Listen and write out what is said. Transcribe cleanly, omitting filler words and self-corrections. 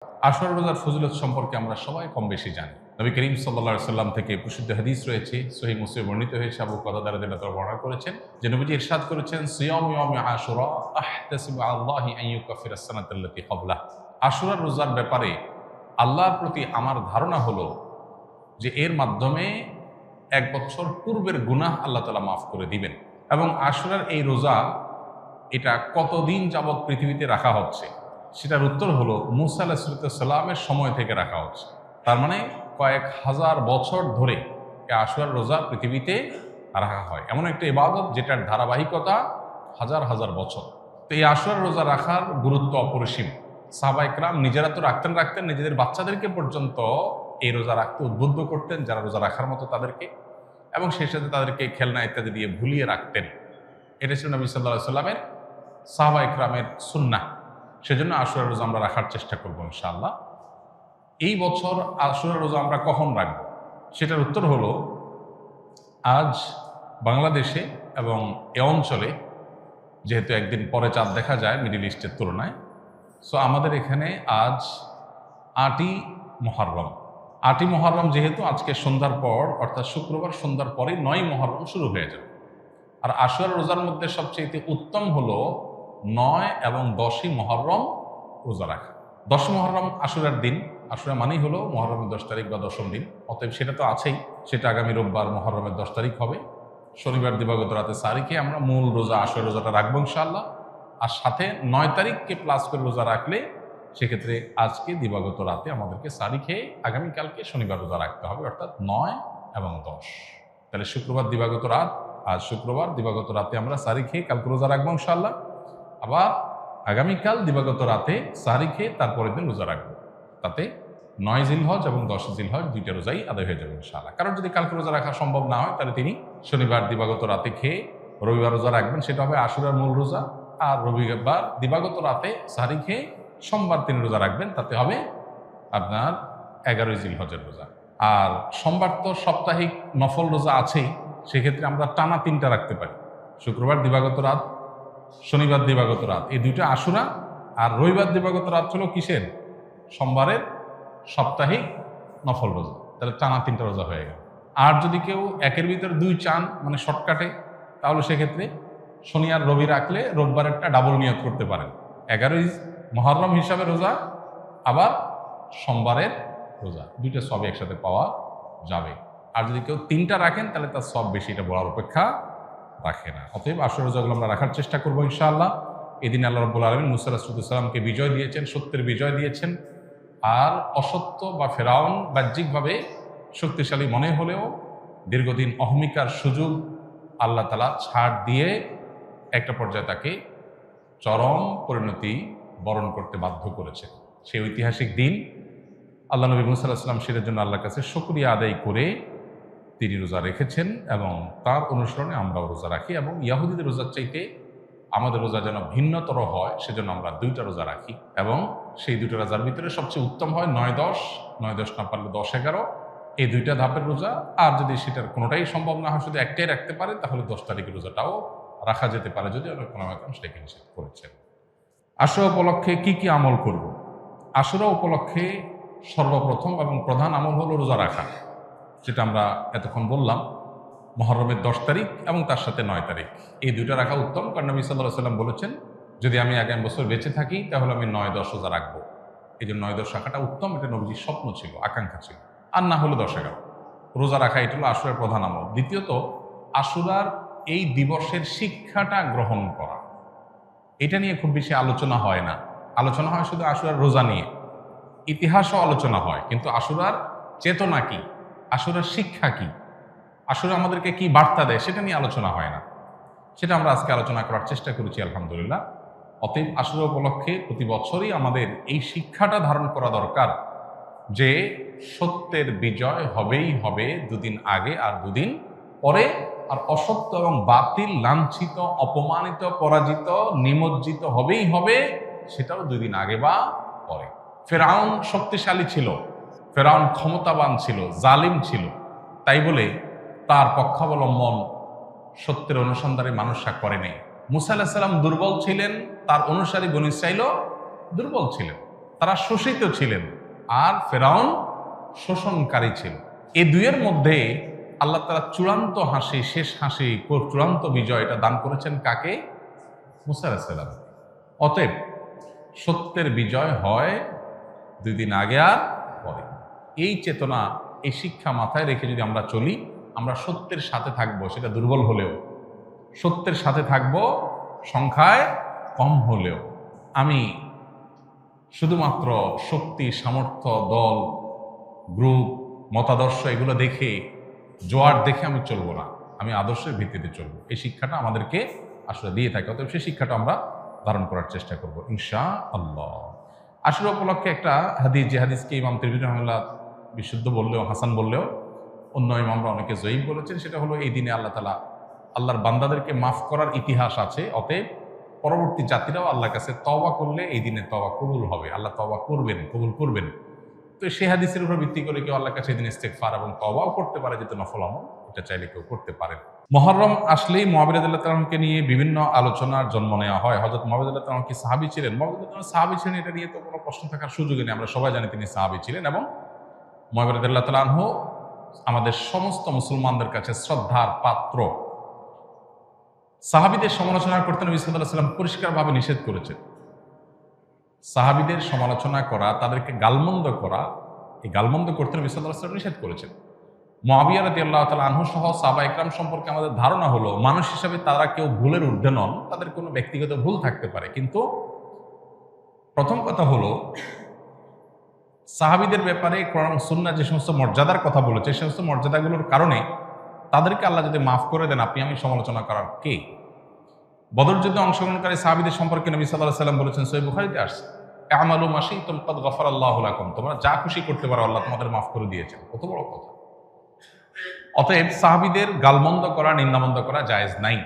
আশুরা রোজার ফজিলত সম্পর্কে আমরা সবাই কম বেশি জানি। নবী করিম সাল্লাল্লাহু আলাইহি সাল্লাম থেকে প্রসিদ্ধ হাদিস রয়েছে, সহিহ মুসলিমে বর্ণিত হয়েছে, আবু কাতাদা রাদিয়াল্লাহু তাআলা বর্ণনা করেছেন যে নবীজি ইরশাদ করেছেন, সিয়ামু ইয়াউমি আশুরা আহতাসিবু আলাল্লাহি আন ইউকাফিরা আস-সানাতাল্লাতী ক্বাবলাহ। আশুরা রোজার ব্যাপারে আল্লাহর প্রতি আমার ধারণা হলো যে এর মাধ্যমে ১ বছর পূর্বের গুনাহ আল্লাহ তাআলা মাফ করে দিবেন। এবং আশুরার এই রোজা এটা কতদিন যাবৎ পৃথিবীতে রাখা হচ্ছে সেটার উত্তর হলো মুসা আলাইহিস সালামের সময় থেকে রাখা হচ্ছে। তার মানে কয়েক হাজার বছর ধরে এই আশুরার রোজা পৃথিবীতে রাখা হয়, এমন একটা ইবাদত যেটার ধারাবাহিকতা হাজার হাজার বছর। তো এই আশুরার রোজা রাখার গুরুত্ব অপরিসীম। সাহাবায়ে কেরাম নিজেরা তো রাখতেন, নিজেদের বাচ্চাদেরকে পর্যন্ত এই রোজা রাখতে উদ্বুদ্ধ করতেন যারা রোজা রাখার মতো তাদেরকে, এবং সেই সাথে তাদেরকে খেলনা ইত্যাদি দিয়ে ভুলিয়ে রাখতেন। এটা ছিল নবী সাল্লাল্লাহু আলাইহি সাল্লামের সাহাবায়ে কেরামের সুন্নাহ। সেজন্য আশুরা রোজা আমরা রাখার চেষ্টা করবো ইনশাআল্লাহ। এই বছর আশুরা রোজা আমরা কখন রাখবো সেটার উত্তর হলো, আজ বাংলাদেশে এবং এ অঞ্চলে যেহেতু একদিন পরে চাঁদ দেখা যায় মিডল ইস্টের তুলনায়, সো আমাদের এখানে আজ ৮ই মুহররম। ৮ই মুহররম যেহেতু আজকে সন্ধ্যার পর অর্থাৎ শুক্রবার সন্ধ্যার পরে ৯ই মুহররম শুরু হয়ে যাবে। আর আশুরা রোজার মধ্যে সবচেয়ে উত্তম হলো ৯ এবং ১০ই মুহররম রোজা রাখা। ১০ মুহররম আশুরার দিন, আশুরা মানেই হলো মুহররমের ১০ তারিখ বা ১০ম দিন, অতএব সেটা তো আছেই। সেটা আগামী রোববার মুহররমের ১০ তারিখ হবে। শনিবার দিবাগত রাতে সারিকে আমরা মূল রোজা আশুরা রোজাটা রাখবো ইনশাআল্লাহ। আর সাথে ৯ তারিখকে প্লাস করে রোজা রাখলে সেক্ষেত্রে আজকে দিবাগত রাতে আমাদেরকে সারি খেয়ে আগামীকালকে শনিবার রোজা রাখতে হবে, অর্থাৎ ৯ এবং ১০। তাহলে শুক্রবার দিবাগত রাত, আজ শুক্রবার দিবাগত রাতে আমরা সারি খেয়ে কালকে রোজা রাখবো ইনশাআল্লাহ। আবার আগামীকাল দিবাগত রাতে সারি খেয়ে তারপরের দিন রোজা রাখবো। তাতে ৯ জিলহজ এবং ১০ জিলহজ দুইটা রোজাই আদায় হয়ে যাবে ইনশাআল্লাহ। কারণ যদি কালকে রোজা রাখা সম্ভব না হয় তাহলে তিনি শনিবার দিবাগত রাতে খেয়ে রবিবার রোজা রাখবেন, সেটা হবে আশুরার মূল রোজা। আর রবিবার দিবাগত রাতে সারি খেয়ে সোমবার তিনি রোজা রাখবেন, তাতে হবে আপনার ১১ই জিলহজের রোজা। আর সোমবার তো সাপ্তাহিক নফল রোজা আছেই, সেক্ষেত্রে আমরা টানা ৩টা রাখতে পারি। শুক্রবার দিবাগত রাত, শনিবার দিবাগত রাত, এই দুইটা আশুরা। আর রবিবার দিবাগত রাত হলো কিসের? সোমবারের সাপ্তাহিক নফল রোজা। তাহলে টানা ৩টা রোজা হয়ে গেল। আর যদি কেউ একের ভিতর ২ চান, মানে শর্টকাটে, তাহলে সেক্ষেত্রে শনি আর রবি রাখলে রোববারেরটা ডাবল নিয়ত করতে পারেন। ১১ই মুহররম হিসাবে রোজা, আবার সোমবারের রোজা, দুইটা সবই একসাথে পাওয়া যাবে। আর যদি কেউ ৩টা রাখেন তাহলে তার সব বেশি, এটা বলার অপেক্ষা রাখে না। অতএব আশুরা রোজাগুলো আমরা রাখার চেষ্টা করবো ইনশাআল্লাহ। এদিন আল্লাহ রাব্বুল আলামিন মুসা আলাইহিস সালামকে বিজয় দিয়েছেন, সত্যের বিজয় দিয়েছেন। আর অসত্য বা ফেরাউন বাহ্যিকভাবে শক্তিশালী মনে হলেও দীর্ঘদিন অহমিকার সুযোগ আল্লাহ তাআলা ছাড় দিয়ে একটা পর্যায়ে তাকে চরম পরিণতি বরণ করতে বাধ্য করেছেন। সেই ঐতিহাসিক দিন আল্লাহ নবী মুসা আলাইহিস সালাম সেটার জন্য আল্লাহর কাছে শুকরিয়া আদায় করে তিনি রোজা রেখেছেন, এবং তার অনুসরণে আমরাও রোজা রাখি। এবং ইয়াহুদীদের রোজার চাইতে আমাদের রোজা যেন ভিন্নতর হয় সেজন্য আমরা 2টা রোজা রাখি, এবং সেই 2টা রোজার ভিতরে সবচেয়ে উত্তম হয় ৯-১০, ৯-১০ না পারলে ১০-১১, এই 2টা ধাপের রোজা। আর যদি সেটার কোনোটাই সম্ভব না হয়, শুধু একটাই রাখতে পারে, তাহলে 10 তারিখের রোজাটাও রাখা যেতে পারে, যদি অনেক ওলামায়ে সেটাকে নিষেধ করেছেন। আশুরা উপলক্ষে কি কি আমল করব? আশুরা উপলক্ষে সর্বপ্রথম এবং প্রধান আমল হলো রোজা রাখা, যেটা আমরা এতক্ষণ বললাম। মুহররমের 10 তারিখ এবং তার সাথে 9 তারিখ, এই 2টা রাখা উত্তম। কারণ নবী সাল্লাল্লাহু আলাইহি ওয়াসাল্লাম বলেছেন, যদি আমি আগামী বছর বেঁচে থাকি তাহলে আমি 9-10 রোজা রাখবো। এই জন্য 9-10 রাখাটা উত্তম, এটা নবীজির স্বপ্ন ছিল, আকাঙ্ক্ষা ছিল। আর না হলো 10-11 রোজা রাখা, এটা হলো আশুরার প্রধান আমল। দ্বিতীয়ত, আশুরার এই দিবসের শিক্ষাটা গ্রহণ করা, এটা নিয়ে খুব বেশি আলোচনা হয় না। আলোচনা হয় শুধু আশুরার রোজা নিয়ে, ইতিহাসও আলোচনা হয়, কিন্তু আশুরার চেতনা কি, আশুরার শিক্ষা কি, আশুরা আমাদেরকে কি বার্তা দেয়, সেটা নিয়ে আলোচনা হয় না। সেটা আমরা আজকে আলোচনা করার চেষ্টা করেছি আলহামদুলিল্লাহ। অতএব আশুরা উপলক্ষে প্রতি বছরই আমাদের এই শিক্ষাটা ধারণ করা দরকার যে সত্যের বিজয় হবেই হবে, 2 দিন আগে আর 2 দিন পরে। আর অসত্য এবং বাতিল লাঞ্ছিত, অপমানিত, পরাজিত, নিমজ্জিত হবেই হবে, সেটাও 2 দিন আগে বা পরে। ফেরাউন শক্তিশালী ছিল, ফেরাউন ক্ষমতাবান ছিল, জালিম ছিল, তাই বলে তার পক্ষাবলম্বন সত্যের অনুসন্ধানে মানুষরা করেনি। মুসা আলাইহিস সালাম দুর্বল ছিলেন, তার অনুসারী বনী ইসরাঈলও দুর্বল ছিলেন। তারা শোষিত ছিলেন, আর ফেরাউন শোষণকারী ছিল। এই দুইয়ের মধ্যে আল্লাহ তাআলা চূড়ান্ত হাসি, শেষ হাসি, চূড়ান্ত বিজয় এটা দান করেছেন কাকে? মুসা আলাইহিস সালাম। অতএব সত্যের বিজয় হয় 2 দিন আগে আর পরে। এই চেতনা, এই শিক্ষা মাথায় রেখে যদি আমরা চলি, আমরা সত্যের সাথে থাকবো, সেটা দুর্বল হলেও সত্যের সাথে থাকবো, সংখ্যায় কম হলেও। আমি শুধুমাত্র শক্তি, সামর্থ্য, দল, গ্রুপ, মতাদর্শ এগুলো দেখে, জোয়ার দেখে আমি চলবো না, আমি আদর্শের ভিত্তিতে চলবো। এই শিক্ষাটা আমাদেরকে আসলে দিয়ে থাকে। অতএব সেই শিক্ষাটা আমরা ধারণ করার চেষ্টা করব ইনশাআল্লাহ। আশুরা উপলক্ষে একটা হাদিস, যে হাদিসকে ইমাম তিরমিজি রাহিমাহুল্লাহ বিশুদ্ধ বললেও, হাসান বললেও, অন্য ইমামরা অনেকে জয়ীফ বলেছেন। সেটা হলো এই দিনে আল্লাহ তাআলা আল্লাহর বান্দাদেরকে মাফ করার ইতিহাস আছে। অতএব পরবর্তী জাতিরাও আল্লাহর কাছে তওবা করলে এই দিনে তওবা কবুল হবে, আল্লাহ তওবা করবেন, কবুল করবেন। তো সেই হাদিসের উপর ভিত্তি করে কেউ আল্লাহর কাছে এই দিন ইস্তেগফার এবং তওবাও করতে পারে, যেহেতু নফল আমল, এটা চাইলে কেউ করতে পারেন। মুহররম আসলেই মুআবিয়া রাদিয়াল্লাহু তাআলা আনহুকে নিয়ে বিভিন্ন আলোচনার জন্ম নেওয়া হয়। হযরত মুআবিয়া রাদিয়াল্লাহু তাআলা কি সাহাবী ছিলেন? মুআবিয়া রাদিয়াল্লাহু তাআলা সাহাবী ছিলেন, এটা নিয়ে তো কোনো প্রশ্ন থাকার সুযোগই নেই। আমরা সবাই জানি তিনি সাহাবী ছিলেন, এবং মুআবিয়া রাদিয়াল্লাহু তাআলা আনহু আমাদের সমস্ত মুসলমানদের কাছে শ্রদ্ধার পাত্র। সাহাবীদের সমালোচনা করতে নবী সাল্লাল্লাহু আলাইহি ওয়াসাল্লাম পরিষ্কারভাবে নিষেধ করেছেন। সাহাবীদের সমালোচনা করা, তাদেরকে গালমন্দ করা, এই গালমন্দ করতে নবী সাল্লাল্লাহু আলাইহি ওয়াসাল্লাম নিষেধ করেছেন। মুআবিয়া রাদিয়াল্লাহু তাআলা আনহু সহ সাহাবা ইকরাম সম্পর্কে আমাদের ধারণা হলো, মানুষ হিসেবে তারা কেউ ভুলের ঊর্ধ্বে নন, তাদের কোনো ব্যক্তিগত ভুল থাকতে পারে। কিন্তু প্রথম কথা হলো, সাহাবীদের ব্যাপারে কোরআন সুন্নাহ যে সমস্ত মর্যাদার কথা বলেছে, সেই সমস্ত মর্যাদাগুলোর কারণে তাদেরকে আল্লাহ যদি মাফ করে দেন, আপনি আমি সমালোচনা করার কে? বদর যুদ্ধে অংশগ্রহণকারী সাহাবীদের সম্পর্কে নবী সাল্লাল্লাহু আলাইহি ওয়াসাল্লাম বলেছেন, সহিহ বুখারীতে আসছে, আমালু মা শি'তুম কাদ গাফারাল্লাহু লাকুম, তোমরা যা খুশি করতে পারো, আল্লাহ তোমাদের মাফ করে দিয়েছেন। কত বড় কথা! অতএব সাহাবীদের গালমন্দ করা, নিন্দামন্দ করা জায়েজ নাই।